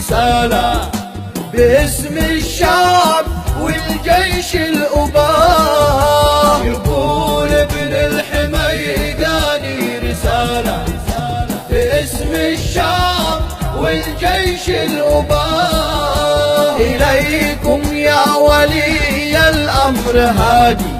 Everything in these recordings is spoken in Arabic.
رسالة باسم الشعب والجيش الأباه، يقول ابن الحميداني رسالة باسم الشعب والجيش الأباه. إليكم يا ولي الأمر هادي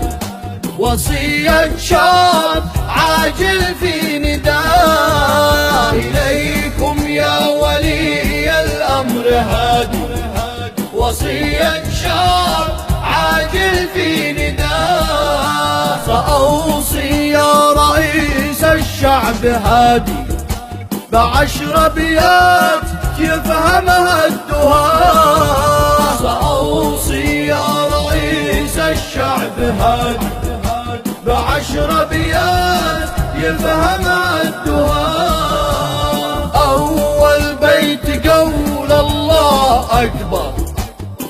وصية شعب عاجل في نداء. إليكم يا ولي الأمر هادي وصية شعب عاجل في نداء. سأوصي يا رئيس الشعب هادي ب10 أبيات يفهمها الدهاء. سأوصي يا رئيس الشعب هادي ب10 أبيات يفهمها الدهاء. أول بيت قول الله أكبر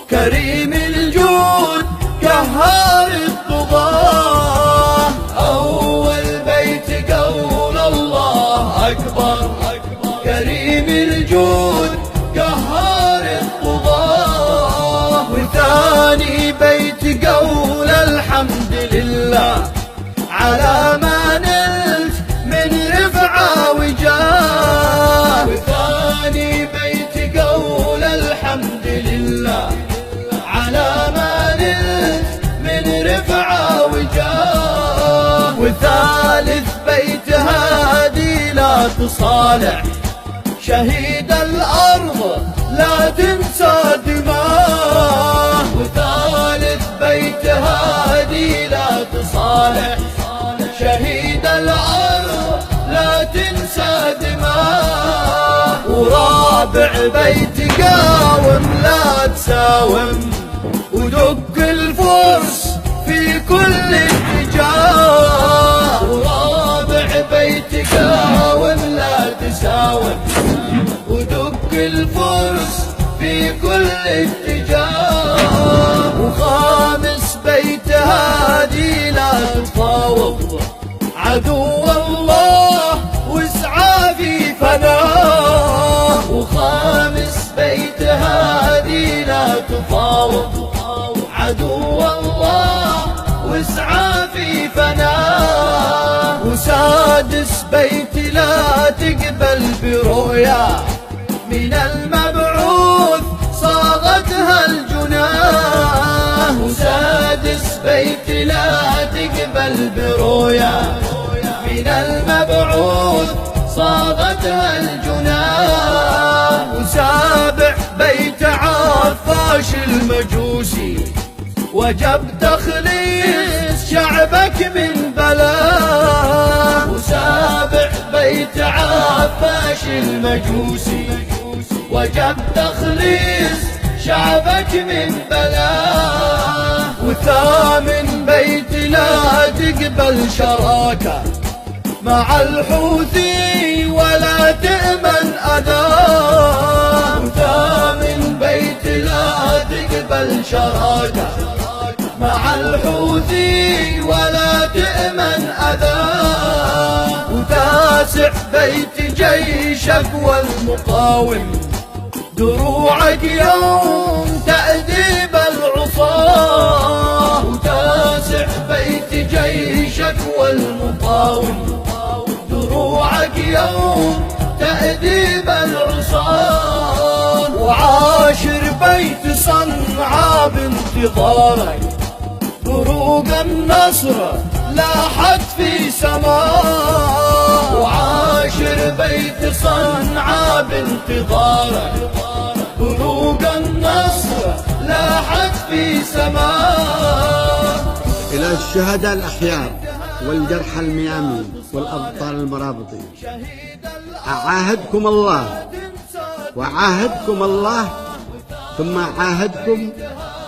كريم الجود قهار الطغاة. أول بيت قول الله أكبر كريم الجود قهار الطغاة. وثاني بيت قول الحمد لله على ما نلت من رفعة وجاه. وثاني بيت قول الحمد لله على ما نلت من رفعة وجاه. وثالث بيت هادي لا تصالح شهيد الأرض لا تنسى دماه. وثالث بيت هادي لا تصالح شهيد الأرض لا تنسى دماه. ورابع بيت قاوم لا تساوم ودق الفرس في كل اتجاه. ورابع بيت قاوم لا تساوم ودق الفرس في كل اتجاه. وخامس بيت هادي لا تفاوض عدو الله واسعى في فناه. وخامس بيت هادي لا تفاوض عدو الله واسعى في فناه. وسادس بيت لا تقبل برؤيا من المبعوث صاغتها الجناه. وسادس بيت لا تقبل برؤيا من المبعوث صاغتها الجناه. وسابع بيت عفاش المجوسي وجب تخليص شعبك من بلاه. وسابع بيت عفاش المجوسي وجب تخليص شعبك من بلاه. وثامن بيت لا تقبل شراكة مع الحوثي ولا تأمن أذاه. وثامن بيت لا تقبل شراكة مع الحوثي ولا تأمن أذاه. وتاسع بيت جيشك والمقاوم دروعك يوم تأديب العصاة. وتاسع بيت جيشك والمقاوم دروعك يوم تأديب العصاة. وعاشر بيت صنعاء بانتظارك بروق النصر لاحت في سماه. وعاشر بيت صنعاء بانتظارك بروق النصر لاحت في سماه. إلى الشهداء الأحياء والجرحى الميامين والأبطال المرابطين، أعاهدكم الله وعاهدكم الله ثم عاهدكم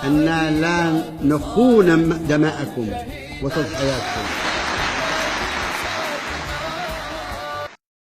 أن لا نخون دماءكم وتضحياتكم.